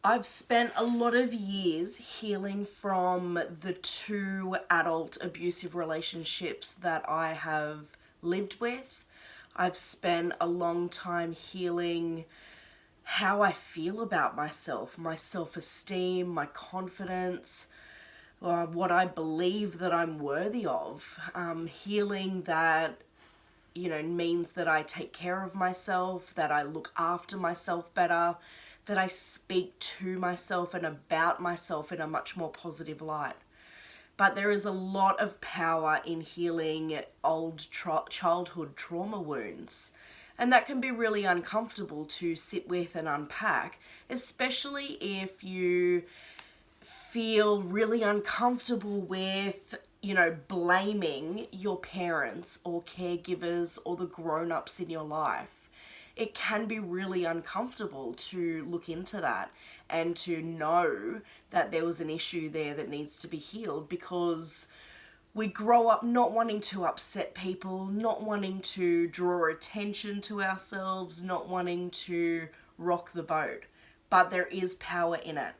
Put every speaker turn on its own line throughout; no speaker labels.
I've spent a lot of years healing from the two adult abusive relationships that I have lived with. I've spent a long time healing how I feel about myself, my self-esteem, my confidence, what I believe that I'm worthy of. Healing that, means that I take care of myself, that I look after myself better, that I speak to myself and about myself in a much more positive light. But there is a lot of power in healing old childhood trauma wounds. And that can be really uncomfortable to sit with and unpack, especially if you feel really uncomfortable with, blaming your parents or caregivers or the grown-ups in your life. It can be really uncomfortable to look into that and to know that there was an issue there that needs to be healed, because we grow up not wanting to upset people, not wanting to draw attention to ourselves, not wanting to rock the boat. But there is power in it.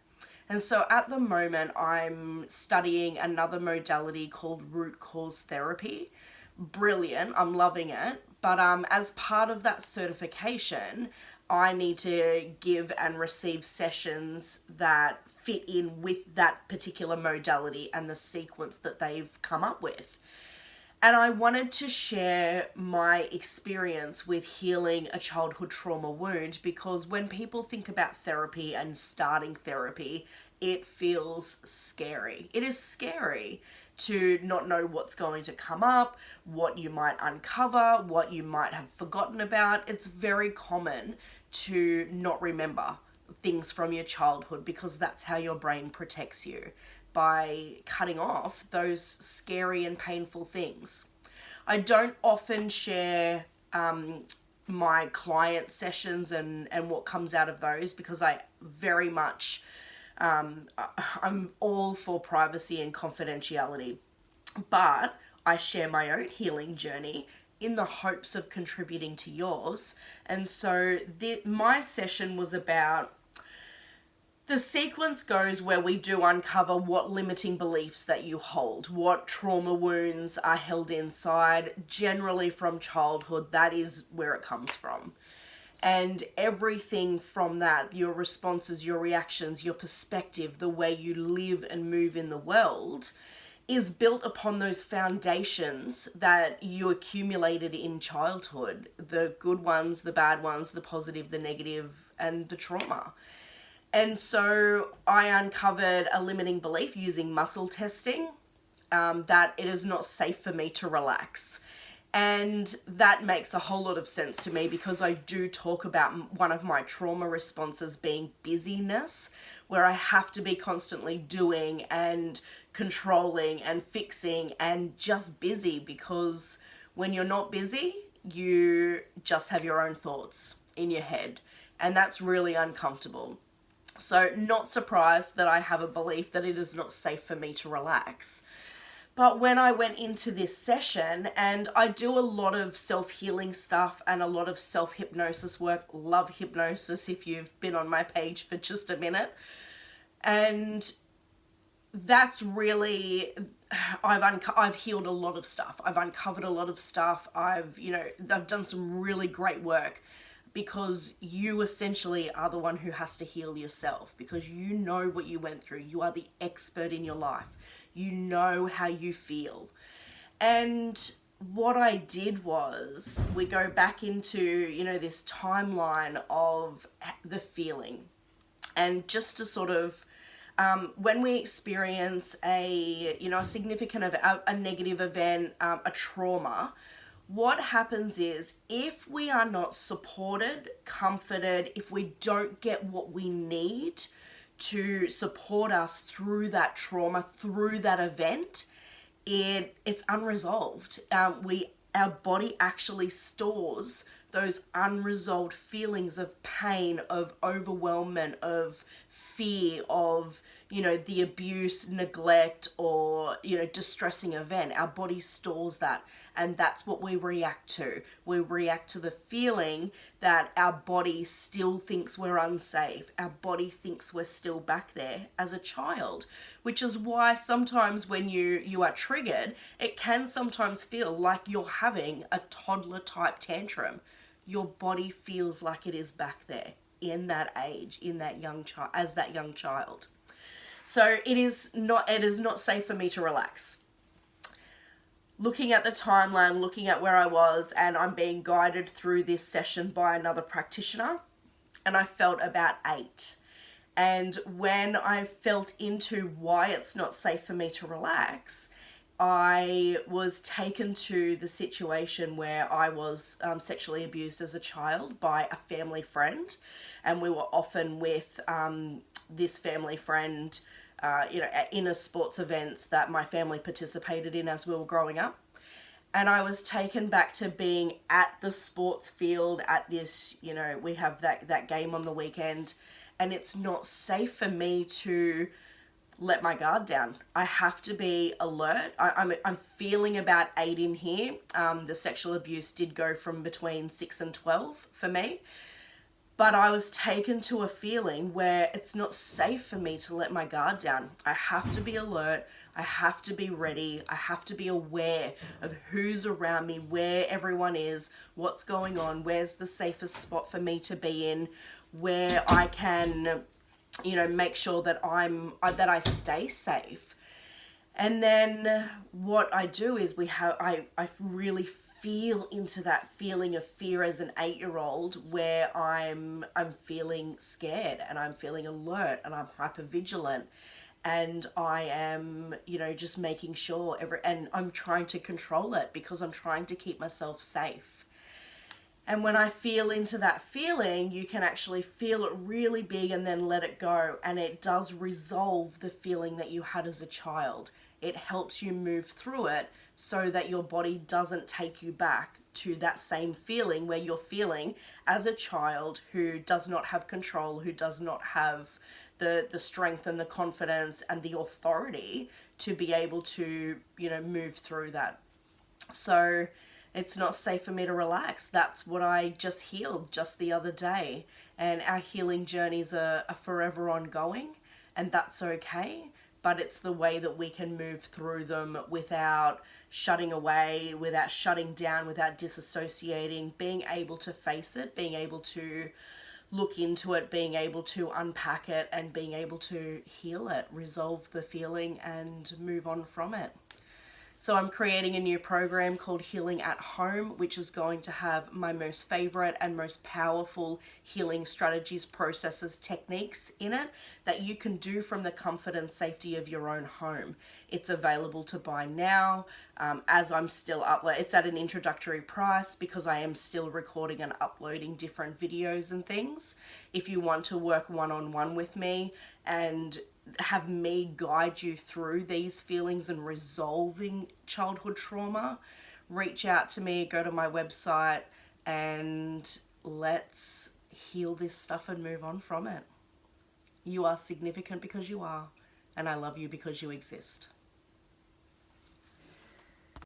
And so at the moment, I'm studying another modality called root cause therapy. Brilliant, I'm loving it. But as part of that certification, I need to give and receive sessions that fit in with that particular modality and the sequence that they've come up with. And I wanted to share my experience with healing a childhood trauma wound, because when people think about therapy and starting therapy, it feels scary. It is scary to not know what's going to come up, what you might uncover, what you might have forgotten about. It's very common to not remember things from your childhood, because that's how your brain protects you, by cutting off those scary and painful things. I don't often share my client sessions and what comes out of those, because I very much, I'm all for privacy and confidentiality. But I share my own healing journey in the hopes of contributing to yours. And so my session was about, the sequence goes where we do uncover what limiting beliefs that you hold, what trauma wounds are held inside, generally from childhood. That is where it comes from. And everything from that, your responses, your reactions, your perspective, the way you live and move in the world, is built upon those foundations that you accumulated in childhood. The good ones, the bad ones, the positive, the negative, and the trauma. And so I uncovered a limiting belief using muscle testing, that it is not safe for me to relax. And that makes a whole lot of sense to me, because I do talk about one of my trauma responses being busyness, where I have to be constantly doing and controlling and fixing and just busy, because when you're not busy, you just have your own thoughts in your head, and that's really uncomfortable. So not surprised that I have a belief that it is not safe for me to relax. But when I went into this session, and I do a lot of self-healing stuff and a lot of self-hypnosis work, love hypnosis if you've been on my page for just a minute. And that's really, I've healed a lot of stuff. I've uncovered a lot of stuff. I've done some really great work, because you essentially are the one who has to heal yourself, because you know what you went through. You are the expert in your life. You know how you feel. And what I did was, we go back into, this timeline of the feeling. And just to sort of, when we experience a significant, a negative event, a trauma, what happens is, if we are not supported, comforted, if we don't get what we need to support us through that trauma, through that event, it's unresolved. Our body actually stores those unresolved feelings of pain, of overwhelmment, of fear of, the abuse, neglect, or, distressing event. Our body stores that, and that's what we react to. We react to the feeling that our body still thinks we're unsafe. Our body thinks we're still back there as a child, which is why sometimes when you are triggered, it can sometimes feel like you're having a toddler type tantrum. Your body feels like it is back there in that age, in that young child, as that young child. So it is not safe for me to relax. Looking at the timeline, looking at where I was, and I'm being guided through this session by another practitioner, and I felt about 8. And when I felt into why it's not safe for me to relax, I was taken to the situation where I was sexually abused as a child by a family friend, and we were often with this family friend, at inner sports events that my family participated in as we were growing up. And I was taken back to being at the sports field at this, we have that game on the weekend, and it's not safe for me to let my guard down. I have to be alert. I'm feeling about 8 in here. The sexual abuse did go from between 6 and 12 for me. But I was taken to a feeling where it's not safe for me to let my guard down. I have to be alert. I have to be ready. I have to be aware of who's around me, where everyone is, what's going on, where's the safest spot for me to be in, where I can, make sure that I stay safe. And then what I do is I really feel into that feeling of fear as an 8-year-old, where I'm feeling scared and I'm feeling alert and I'm hypervigilant, and I am, just making sure and I'm trying to control it because I'm trying to keep myself safe. And when I feel into that feeling, you can actually feel it really big and then let it go. And it does resolve the feeling that you had as a child. It helps you move through it so that your body doesn't take you back to that same feeling where you're feeling as a child who does not have control, who does not have the strength and the confidence and the authority to be able to, move through that. So it's not safe for me to relax. That's what I just healed just the other day. And our healing journeys are forever ongoing, and that's okay. But it's the way that we can move through them without shutting away, without shutting down, without disassociating, being able to face it, being able to look into it, being able to unpack it, and being able to heal it, resolve the feeling, and move on from it. So I'm creating a new program called Healing at Home, which is going to have my most favorite and most powerful healing strategies, processes, techniques in it that you can do from the comfort and safety of your own home. It's available to buy now, as I'm still uploading. It's at an introductory price because I am still recording and uploading different videos and things. If you want to work one-on-one with me and have me guide you through these feelings and resolving childhood trauma, reach out to me, go to my website, and let's heal this stuff and move on from it. You are significant because you are, and I love you because you exist.